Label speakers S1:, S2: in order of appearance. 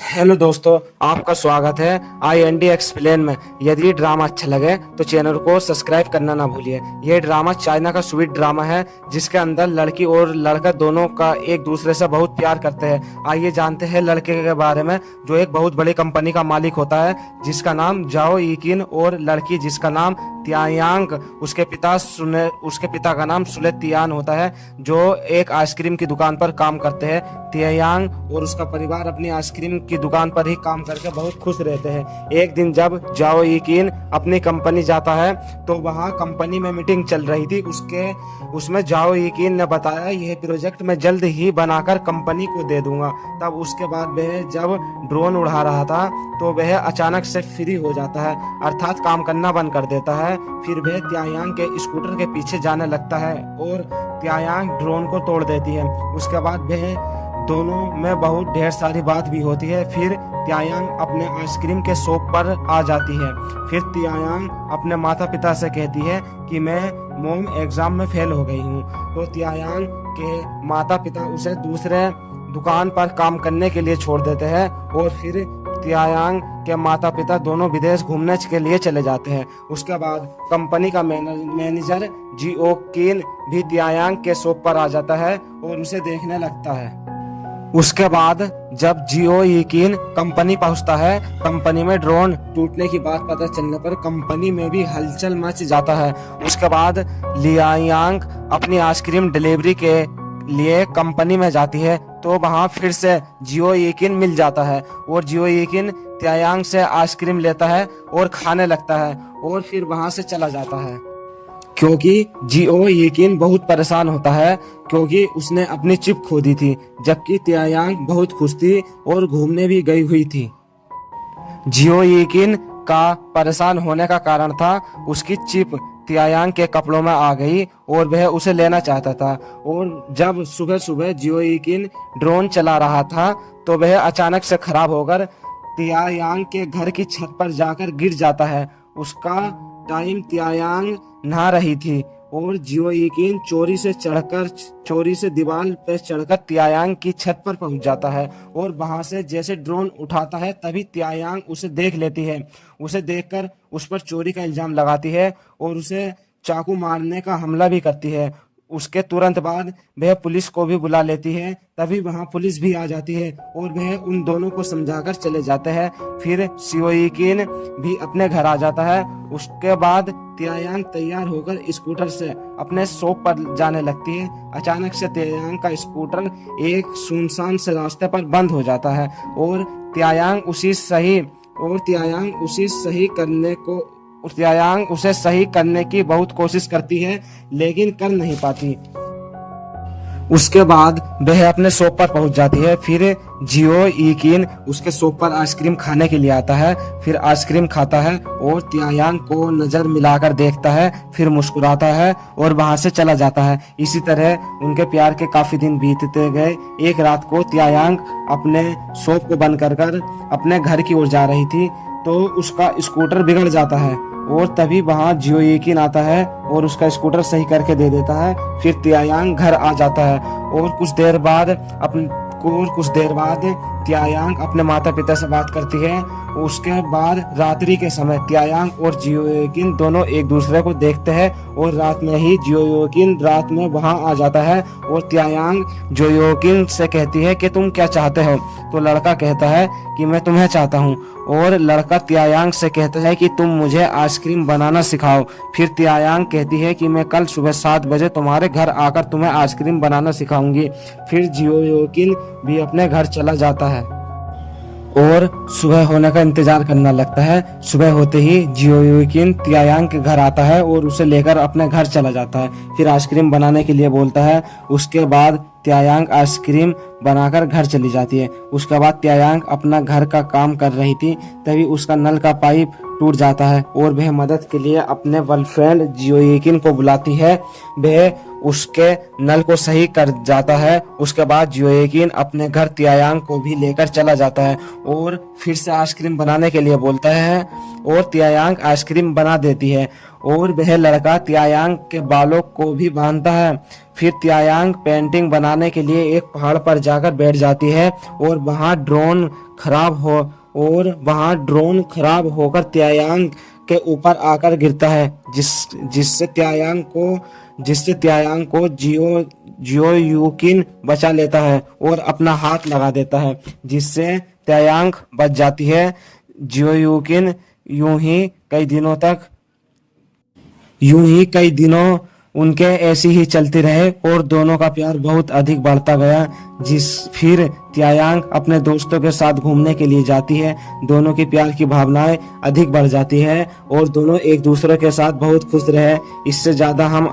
S1: Hello दोस्तों, आपका स्वागत है IND एक्सप्लेन में। यदि ड्रामा अच्छा लगे तो चैनल को सब्सक्राइब करना ना भूलिए। यह ड्रामा चाइना का स्वीट ड्रामा है जिसके अंदर लड़की और लड़का दोनों का एक दूसरे से बहुत प्यार करते हैं। आइए जानते हैं लड़के के बारे में, जो एक बहुत बड़ी कंपनी का मालिक होता है जिसका नाम जाओ यिकिन, और लड़की जिसका नाम तियायांग। उसके पिता का नाम सुले तियान होता है, जो एक आइसक्रीम की दुकान पर काम करते हैं। तियायांग और उसका परिवार अपनी आइसक्रीम की दुकान पर ही काम करके बहुत खुश रहते हैं। एक दिन जब जाओ यिकिन अपनी कंपनी जाता है तो वहाँ कंपनी में मीटिंग चल रही थी। उसमें जाओ यिकिन ने बताया, यह प्रोजेक्ट मैं जल्द ही बनाकर कंपनी को दे दूंगा। तब उसके बाद वह जब ड्रोन उड़ा रहा था तो वह अचानक से फ्री हो जाता है, अर्थात काम करना बंद कर देता है। फिर वह तियायांग के स्कूटर के पीछे जाने लगता है और तियायांग ड्रोन को तोड़ देती है। उसके बाद वह दोनों में बहुत ढेर सारी बात भी होती है। फिर तियायांग अपने आइसक्रीम के शॉप पर आ जाती है। फिर तियायांग अपने माता पिता से कहती है कि मैं मॉम एग्जाम में फेल हो गई हूँ। तो तियायांग के माता पिता उसे दूसरे दुकान पर काम करने के लिए छोड़ देते हैं और फिर तियायांग के माता पिता दोनों विदेश घूमने के लिए चले जाते हैं। उसके बाद कंपनी का मैनेजर जिओ किन भी तियायांग के शॉप पर आ जाता है और उसे देखने लगता है। उसके बाद जब जियो यिकिन कंपनी पहुंचता है, कंपनी में ड्रोन टूटने की बात पता चलने पर कंपनी में भी हलचल मच जाता है। उसके बाद लियांग अपनी आइसक्रीम डिलीवरी के लिए कंपनी में जाती है तो वहां फिर से जियो यिकिन मिल जाता है और जियो यिकिन तियायांग से आइसक्रीम लेता है और खाने लगता है और फिर वहां से चला जाता है, क्योंकि जियो यिकिन बहुत परेशान होता है क्योंकि उसने अपनी चिप खो दी थी, जबकि तियायांग बहुत खुश थी और घूमने भी गई हुई थी। जियो यिकिन का परेशान होने का कारण था उसकी चिप तियायांग के कपड़ों में आ गई और वह उसे लेना चाहता था। और जब सुबह सुबह जियो यिकिन ड्रोन चला रहा था तो वह अचानक से खराब होकर तियायांग के घर की छत पर जाकर गिर जाता है। उसका टाइम तियायांग नहा रही थी और जियो यिकिन चोरी से दीवार पर चढ़कर तियायांग की छत पर पहुंच जाता है और वहां से जैसे ड्रोन उठाता है तभी तियायांग उसे देख लेती है। उसे देखकर उस पर चोरी का इल्जाम लगाती है और उसे चाकू मारने का हमला भी करती है। उसके तुरंत बाद वह पुलिस को भी बुला लेती है। तभी वहां पुलिस भी आ जाती है और वह उन दोनों को समझाकर चले जाते हैं। फिर जियो यिकिन भी अपने घर आ जाता है। उसके बाद तियायांग तैयार होकर स्कूटर से अपने शॉप पर जाने लगती है। अचानक से तियायांग का स्कूटर एक सुनसान से रास्ते पर बंद हो जाता है और तियायांग उसे सही करने की बहुत कोशिश करती है लेकिन कर नहीं पाती। उसके बाद वह अपने शॉप पर पहुंच जाती है। फिर जियो यिकिन उसके शॉप पर आइसक्रीम खाने के लिए आता है। फिर आइसक्रीम खाता है और तियायांग को नजर मिलाकर देखता है, फिर मुस्कुराता है और वहां से चला जाता है। इसी तरह उनके प्यार के काफी दिन बीतते गए। एक रात को तियायांग अपने शॉप को बंद कर अपने घर की ओर जा रही थी तो उसका स्कूटर बिगड़ जाता है और तभी वहां जियो यिकिन आता है और उसका स्कूटर सही करके दे देता है। फिर तियायांग घर आ जाता है और कुछ देर बाद तियायांग अपने माता पिता से बात करती है। उसके बाद रात्रि के समय तियायांग और जियो यिकिन दोनों एक दूसरे को देखते हैं और रात में ही जियो यिकिन रात में वहां आ जाता है और तियायांग जियो यिकिन से कहती है कि तुम क्या चाहते हो। तो लड़का कहता है कि मैं तुम्हें चाहता हूँ और लड़का तियायांग से कहता है कि तुम मुझे आइसक्रीम बनाना सिखाओ। फिर तियायांग कहती है कि मैं कल सुबह 7 बजे तुम्हारे घर आकर तुम्हें आइसक्रीम बनाना सिखाऊंगी। फिर जियो यिकिन भी अपने घर चला जाता है और सुबह होने का इंतजार करने लगता है। सुबह होते ही जियो यिकिन तियायांग के घर आता है और उसे लेकर अपने घर चला जाता है। फिर आइसक्रीम बनाने के लिए बोलता है। उसके बाद तियायांग आइसक्रीम बनाकर घर चली जाती है। उसके बाद तियायांग अपना घर का काम कर रही थी, तभी उसका नल का पाइप टूट जाता है और वह मदद के लिए अपने गर्लफ्रेंड जियोयिकिन को बुलाती है। वह उसके नल को सही कर जाता है। उसके बाद जियोयिकिन अपने घर त्यायांग को भी लेकर चला जाता है और फिर से आइसक्रीम बनाने के लिए बोलता है और त्यायांग आइसक्रीम बना देती है और वह लड़का त्यायांग के बालों को भी बांधता है। फिर त्यायांग पेंटिंग बनाने के लिए एक पहाड़ पर जाकर बैठ जाती है और वहां ड्रोन खराब होकर त्यायांग के ऊपर आकर गिरता है, जिससे त्यायांग को जियोयिकिन बचा लेता है और अपना हाथ लगा देता है, जिससे त्यायांग बच जाती है। जियोयिकिन यूं ही कई दिनों उनके ऐसी ही चलती रहे और दोनों का प्यार बहुत अधिक बढ़ता गया। फिर त्यायांग अपने दोस्तों के साथ घूमने के लिए जाती है। दोनों की प्यार की भावनाएं अधिक बढ़ जाती है और दोनों एक दूसरे के साथ बहुत खुश रहे। इससे ज्यादा हम